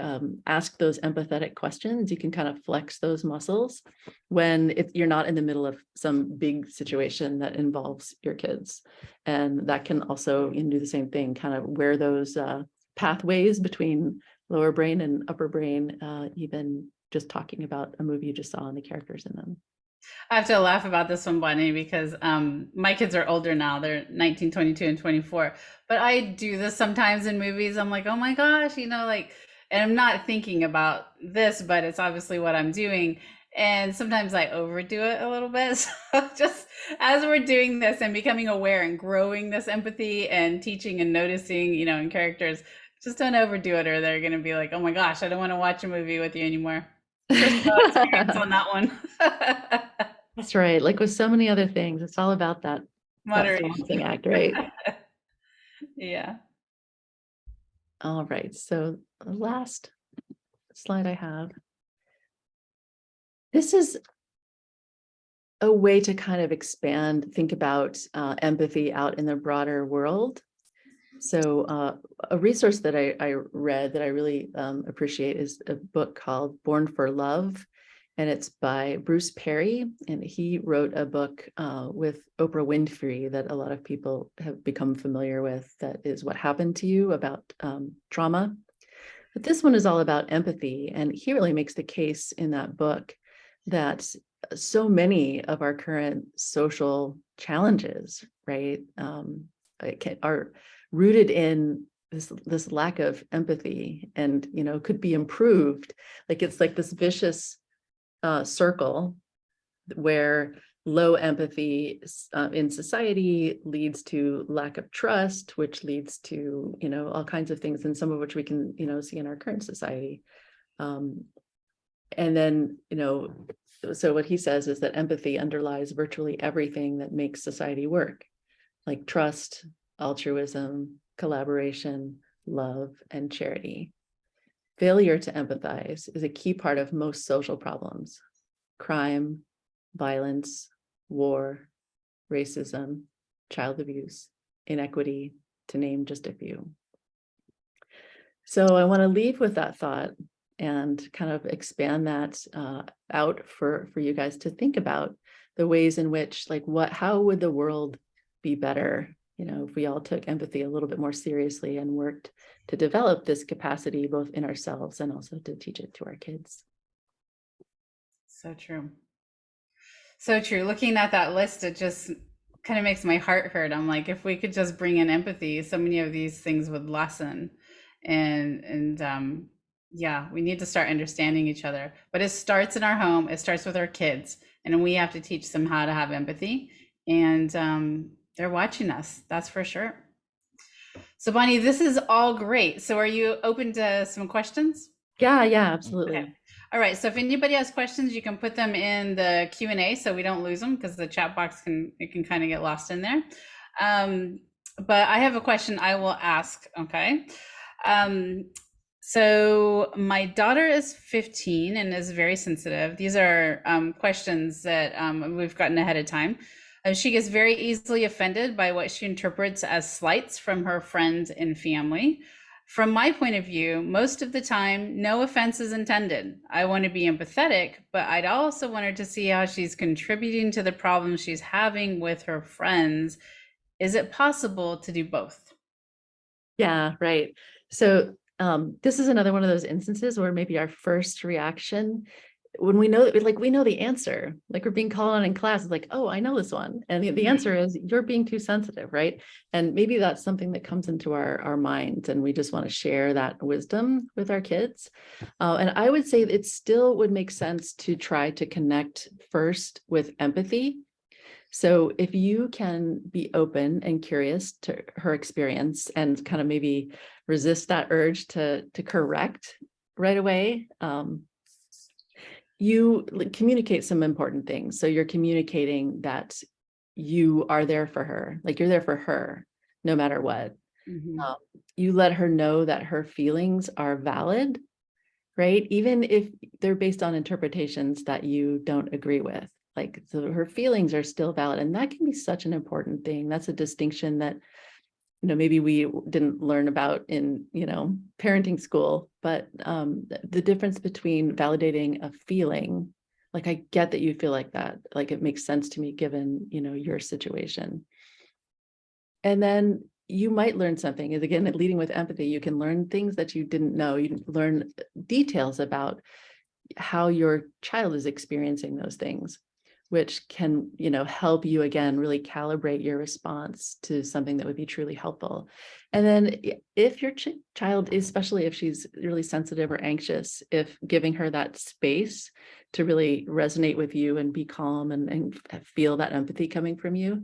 ask those empathetic questions. You can kind of flex those muscles when you're not in the middle of some big situation that involves your kids. And that can also do the same thing, kind of where those pathways between lower brain and upper brain, even just talking about a movie you just saw and the characters in them. I have to laugh about this one, Bonnie, because my kids are older now. They're 19, 22, and 24. But I do this sometimes in movies. I'm like, oh my gosh, and I'm not thinking about this, but it's obviously what I'm doing. And sometimes I overdo it a little bit. So just as we're doing this and becoming aware and growing this empathy and teaching and noticing, in characters, just don't overdo it or they're going to be like, oh my gosh, I don't want to watch a movie with you anymore. Personal experience on that one. That's right. Like with so many other things, it's all about that balancing Moderation. act, right? Yeah. All right. So the last slide I have. This is a way to kind of think about empathy out in the broader world. So a resource that I read that I really appreciate is a book called Born for Love. And it's by Bruce Perry. And he wrote a book with Oprah Winfrey that a lot of people have become familiar with, that is What Happened to You, about trauma. But this one is all about empathy. And he really makes the case in that book that so many of our current social challenges, right, are rooted in this lack of empathy, and could be improved. Like it's like this vicious circle where low empathy in society leads to lack of trust, which leads to all kinds of things, and some of which we can see in our current society. And then so what he says is that empathy underlies virtually everything that makes society work, like trust, altruism, collaboration, love, and charity. Failure to empathize is a key part of most social problems: crime, violence, war, racism, child abuse, inequity, to name just a few. So I want to leave with that thought and kind of expand that out for you guys to think about the ways in which, how would the world be better, if we all took empathy a little bit more seriously and worked to develop this capacity both in ourselves and also to teach it to our kids. So true. So true. Looking at that list, it just kind of makes my heart hurt. I'm like, if we could just bring in empathy, so many of these things would lessen. And yeah, we need to start understanding each other. But it starts in our home. It starts with our kids, and we have to teach them how to have empathy. And they're watching us. That's for sure. So Bonnie, this is all great. So are you open to some questions? Yeah, absolutely. Okay. All right. So if anybody has questions, you can put them in the Q&A so we don't lose them, because the chat box can kind of get lost in there. But I have a question I will ask. Okay. So my daughter is 15 and is very sensitive. These are questions that we've gotten ahead of time. She gets very easily offended by what she interprets as slights from her friends and family. From my point of view, most of the time, no offense is intended. I want to be empathetic, but I'd also want her to see how she's contributing to the problems she's having with her friends. Is it possible to do both? Yeah, right. So this is another one of those instances where maybe our first reaction, when we know, like we know the answer, like we're being called on in class, it's like, oh, I know this one. And the answer is you're being too sensitive, right? And maybe that's something that comes into our minds, and we just want to share that wisdom with our kids. And I would say it still would make sense to try to connect first with empathy. So if you can be open and curious to her experience and kind of maybe resist that urge to correct right away, you communicate some important things. So you're communicating that you are there for her, like you're there for her no matter what. Mhm. You let her know that her feelings are valid, right? Even if they're based on interpretations that you don't agree with. Like, so her feelings are still valid. And that can be such an important thing. That's a distinction that, maybe we didn't learn about in, parenting school, but the difference between validating a feeling, like, I get that you feel like that, like, it makes sense to me given, your situation. And then you might learn something. Is again, leading with empathy, you can learn things that you didn't know. You learn details about how your child is experiencing those things, which can, help you again, really calibrate your response to something that would be truly helpful. And then if your child, especially if she's really sensitive or anxious, if giving her that space to really resonate with you and be calm and feel that empathy coming from you,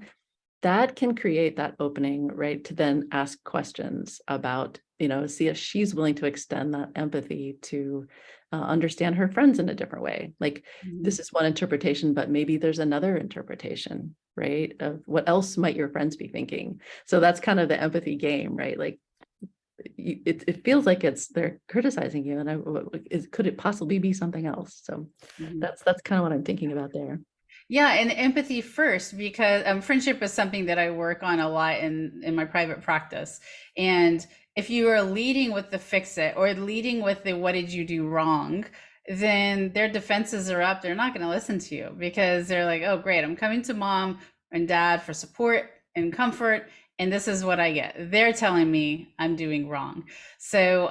that can create that opening, right, to then ask questions about, see if she's willing to extend that empathy to understand her friends in a different way. Like, Mhm. this is one interpretation, but maybe there's another interpretation, right, of what else might your friends be thinking. So that's kind of the empathy game, right? Like, it feels like they're criticizing you, and could it possibly be something else? So Mhm. that's kind of what I'm thinking about there. Yeah, and empathy first, because friendship is something that I work on a lot in my private practice. And if you are leading with the fix it or leading with the what did you do wrong, then their defenses are up. They're not going to listen to you because they're like, oh, great, I'm coming to mom and dad for support and comfort, and this is what I get. They're telling me I'm doing wrong. So,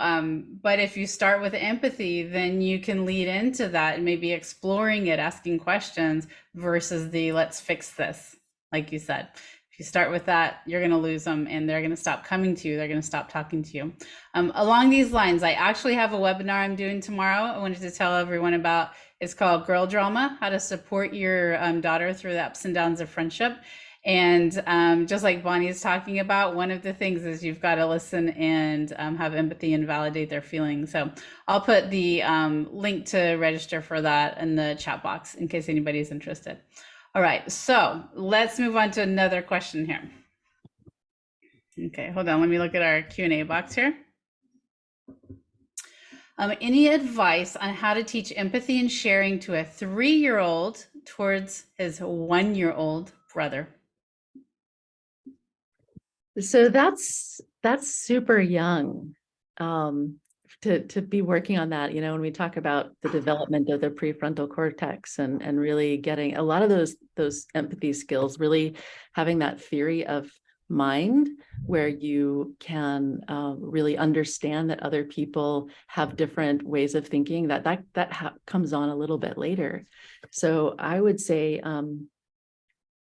but if you start with empathy, then you can lead into that and maybe exploring it, asking questions versus the let's fix this, like you said. If you start with that, you're going to lose them and they're going to stop coming to you. They're going to stop talking to you. Along these lines, I actually have a webinar I'm doing tomorrow. I wanted to tell everyone about. It's called Girl Drama, how to support your daughter through the ups and downs of friendship. And just like Bonnie is talking about, one of the things is you've got to listen and have empathy and validate their feelings. So I'll put the link to register for that in the chat box in case anybody's interested. All right, so let's move on to another question here. Okay, hold on. Let me look at our Q&A box here. Any advice on how to teach empathy and sharing to a 3-year-old towards his 1-year-old brother? So that's super young, to be working on that. When we talk about the development of the prefrontal cortex and really getting a lot of those empathy skills, really having that theory of mind where you can really understand that other people have different ways of thinking, that comes on a little bit later. So I would say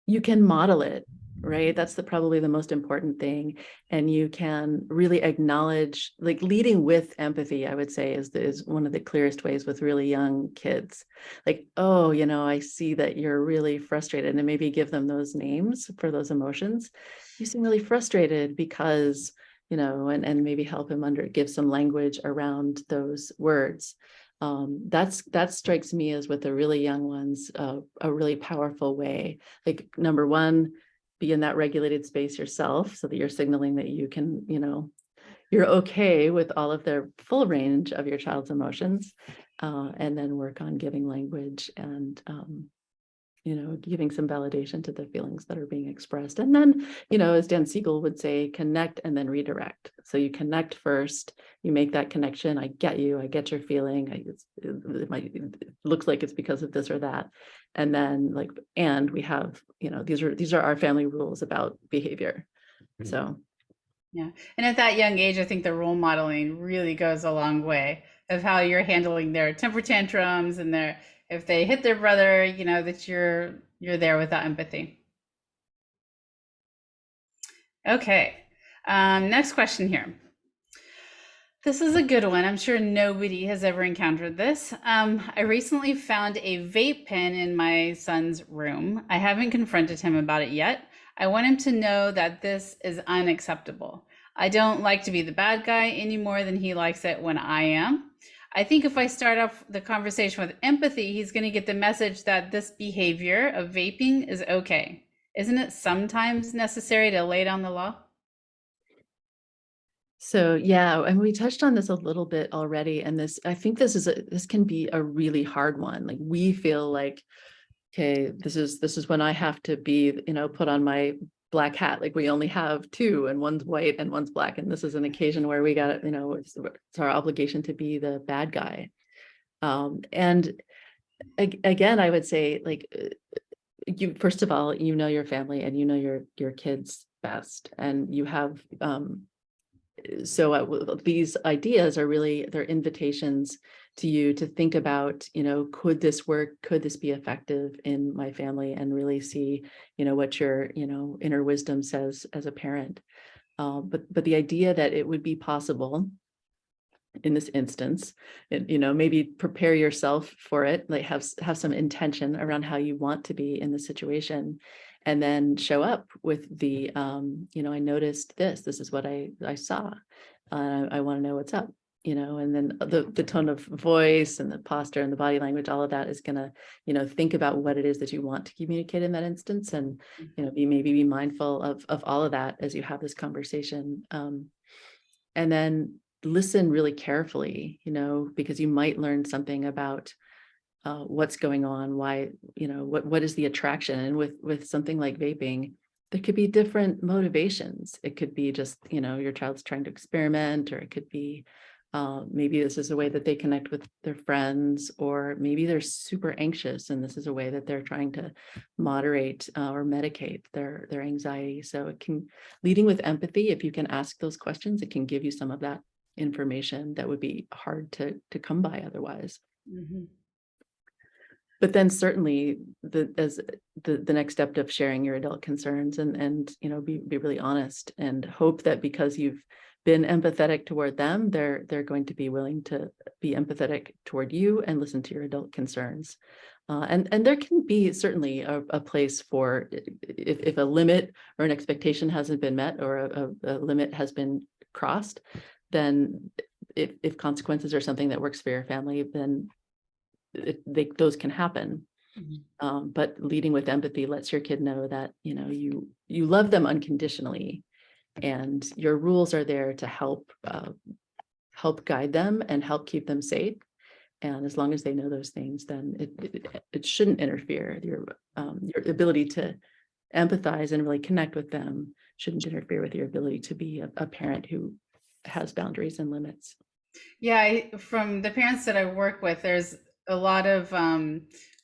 you can model it, right? That's probably the most important thing. And you can really acknowledge, like, leading with empathy, I would say is one of the clearest ways with really young kids. Like, oh, I see that you're really frustrated, and maybe give them those names for those emotions. You seem really frustrated because, and maybe help him give some language around those words. That strikes me as, with the really young ones, a really powerful way. Like, number one, be in that regulated space yourself so that you're signaling that you can, you're okay with all of their full range of your child's emotions, and then work on giving language and, giving some validation to the feelings that are being expressed. And then, as Dan Siegel would say, connect and then redirect. So you connect first, you make that connection. I get you, I get your feeling. It looks like it's because of this or that. And then and we have, these are our family rules about behavior. So. Yeah. And at that young age, I think the role modeling really goes a long way of how you're handling their temper tantrums and if they hit their brother, that you're there with that empathy. Okay. Next question here. This is a good one. I'm sure nobody has ever encountered this. I recently found a vape pen in my son's room. I haven't confronted him about it yet. I want him to know that this is unacceptable. I don't like to be the bad guy any more than he likes it when I am. I think if I start off the conversation with empathy, he's going to get the message that this behavior of vaping is okay. Isn't it sometimes necessary to lay down the law? So yeah, and we touched on this a little bit already, and I think this can be a really hard one. Like we feel like, okay, this is when I have to be, put on my black hat. Like we only have two, and one's white and one's black, and this is an occasion where we got to, it's our obligation to be the bad guy. And again, I would say, you first of all, your family and your kids best, and you have so these ideas are really, they're invitations to you to think about, could this work? Could this be effective in my family? And really see, what your, inner wisdom says as a parent. But the idea that it would be possible in this instance, maybe prepare yourself for it, like have some intention around how you want to be in the situation, and then show up with the, I noticed this is what I saw. I want to know what's up, and then the tone of voice and the posture and the body language, all of that is going to, think about what it is that you want to communicate in that instance. And, be mindful of all of that as you have this conversation. And then listen really carefully, because you might learn something about what's going on, why, what is the attraction. And with something like vaping, there could be different motivations. It could be just, your child's trying to experiment, or it could be maybe this is a way that they connect with their friends, or maybe they're super anxious and this is a way that they're trying to moderate or medicate their anxiety. So it can, leading with empathy, if you can ask those questions, it can give you some of that information that would be hard to come by otherwise. Mm-hmm. But then certainly as the next step of sharing your adult concerns, and be really honest, and hope that because you've been empathetic toward them, they're going to be willing to be empathetic toward you and listen to your adult concerns. And there can be certainly a place for, if a limit or an expectation hasn't been met, or a limit has been crossed, then if consequences are something that works for your family, then those can happen. Mm-hmm. But leading with empathy lets your kid know that, you love them unconditionally, and your rules are there to help guide them and help keep them safe. And as long as they know those things, then it shouldn't interfere. Your ability to empathize and really connect with them shouldn't interfere with your ability to be a parent who has boundaries and limits. Yeah, from the parents that I work with, there's a lot of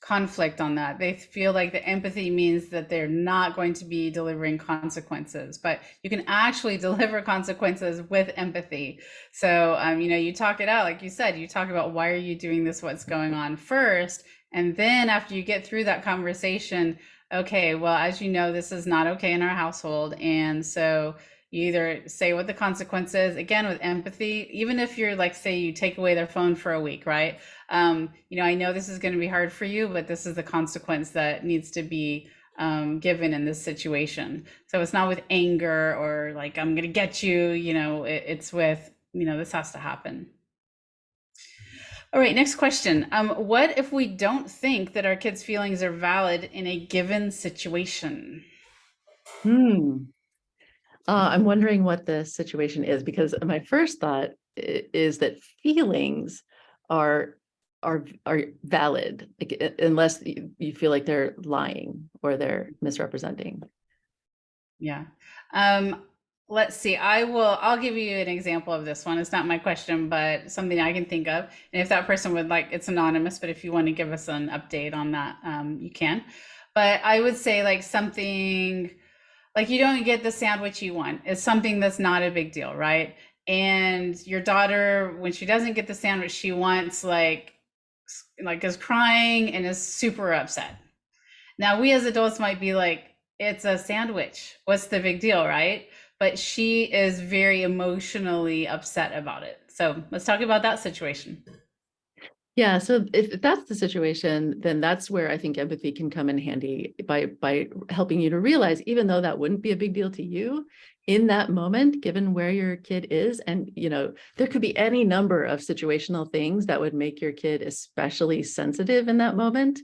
conflict on that. They feel like the empathy means that they're not going to be delivering consequences, but you can actually deliver consequences with empathy. So, you talk it out, like you said, you talk about why are you doing this, what's going on first. And then after you get through that conversation, okay, well, as you know, this is not okay in our household. And so you either say what the consequences, again, with empathy, even if you're like, say you take away their phone for a week, right? I know this is going to be hard for you, but this is the consequence that needs to be given in this situation. So it's not with anger or like, I'm going to get you, it's with, this has to happen. All right, next question. What if we don't think that our kids' feelings are valid in a given situation? I'm wondering what the situation is, because my first thought is that feelings are are valid, like, unless you feel like they're lying or they're misrepresenting. Yeah. Let's see. I'll give you an example of this one. It's not my question, but something I can think of. And if that person would like, it's anonymous, but if you want to give us an update on that, you can. But I would say like something like you don't get the sandwich you want. It's something that's not a big deal, right? And your daughter, when she doesn't get the sandwich she wants, like is crying and is super upset. Now, we as adults might be like, it's a sandwich. What's the big deal, right? But she is very emotionally upset about it. So let's talk about that situation. Yeah, so if that's the situation, then that's where I think empathy can come in handy by helping you to realize, even though that wouldn't be a big deal to you in that moment, given where your kid is, and there could be any number of situational things that would make your kid especially sensitive in that moment.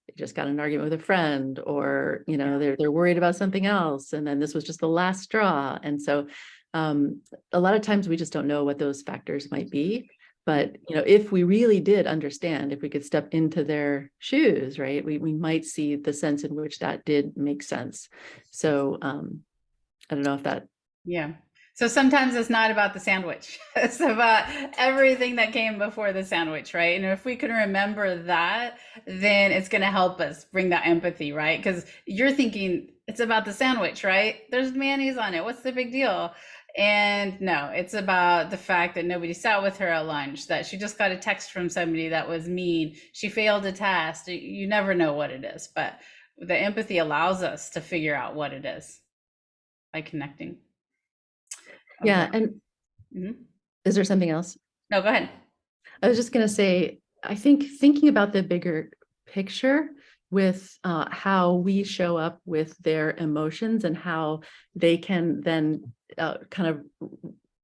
They just got in an argument with a friend, or they're worried about something else, and then this was just the last straw. And so a lot of times we just don't know what those factors might be. But if we really did understand, if we could step into their shoes, right, we might see the sense in which that did make sense. So I don't know if that. Yeah. So sometimes it's not about the sandwich. It's about everything that came before the sandwich, right? And if we can remember that, then it's going to help us bring that empathy, right? Because you're thinking it's about the sandwich, right? There's mayonnaise on it. What's the big deal? And no, it's about the fact that nobody sat with her at lunch, that she just got a text from somebody that was mean. She failed a test. You never know what it is, but the empathy allows us to figure out what it is by connecting. Okay. Yeah. And Mhm. is there something else? No, go ahead. I was just going to say, I think thinking about the bigger picture with how we show up with their emotions and how they can then kind of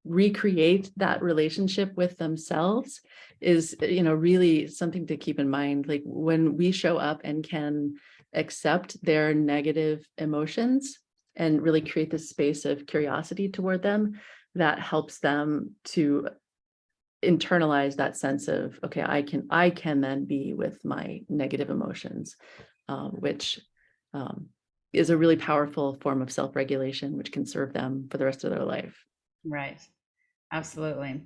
recreate that relationship with themselves is, really something to keep in mind. Like when we show up and can accept their negative emotions and really create this space of curiosity toward them, that helps them to internalize that sense of, okay, I can then be with my negative emotions, which is a really powerful form of self-regulation, which can serve them for the rest of their life. Right. Absolutely.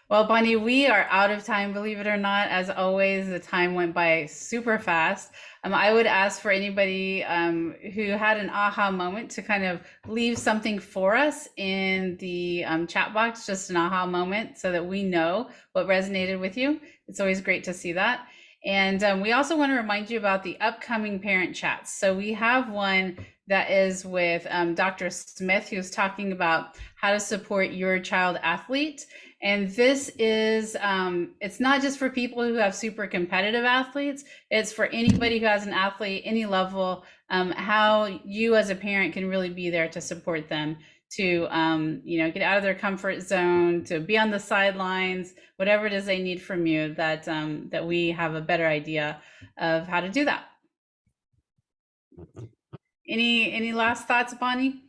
Well, Bonnie, we are out of time, believe it or not. As always, the time went by super fast. I would ask for anybody who had an aha moment to kind of leave something for us in the chat box, just an aha moment, so that we know what resonated with you. It's always great to see that. And we also want to remind you about the upcoming parent chats. So we have one that is with Dr. Smith, who's talking about how to support your child athlete. And this is, it's not just for people who have super competitive athletes, it's for anybody who has an athlete, any level, how you as a parent can really be there to support them to, get out of their comfort zone, to be on the sidelines, whatever it is they need from you, that we have a better idea of how to do that. Any last thoughts, Bonnie?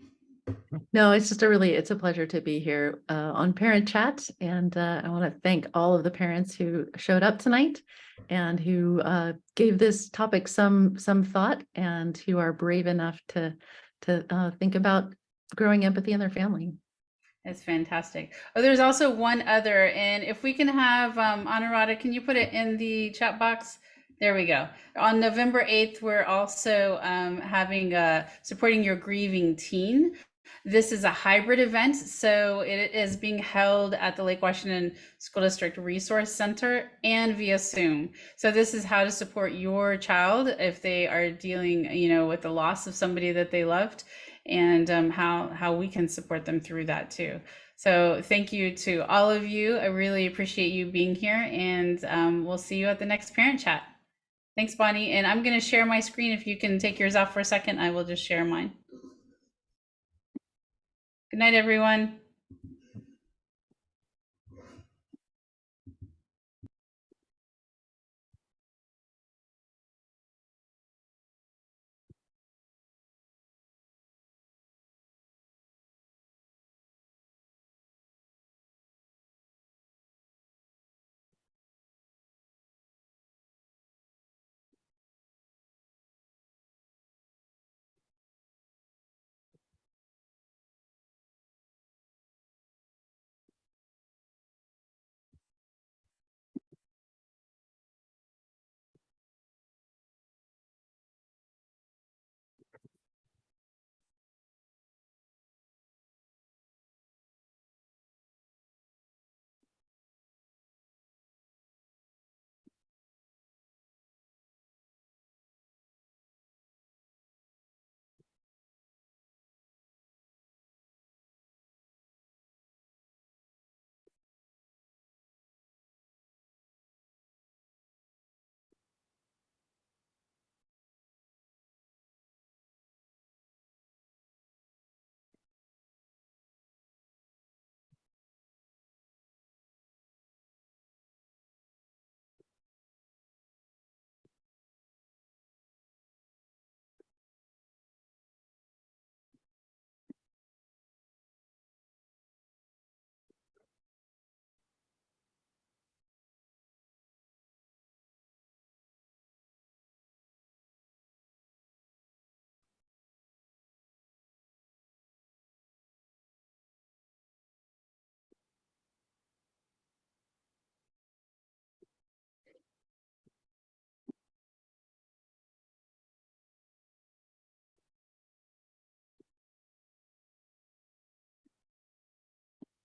No, it's a pleasure to be here on Parent Chat. And I want to thank all of the parents who showed up tonight and who gave this topic some thought, and who are brave enough to think about growing empathy in their family. That's fantastic. Oh, there's also one other, and if we can have Anurada, can you put it in the chat box? There we go. On November 8th, we're also having supporting your grieving teen. This is a hybrid event, so it is being held at the Lake Washington School District Resource Center and via Zoom. So this is how to support your child if they are dealing, with the loss of somebody that they loved, and how we can support them through that too. So thank you to all of you. I really appreciate you being here, and we'll see you at the next parent chat. Thanks, Bonnie. And I'm going to share my screen. If you can take yours off for a second, I will just share mine. Good night, everyone.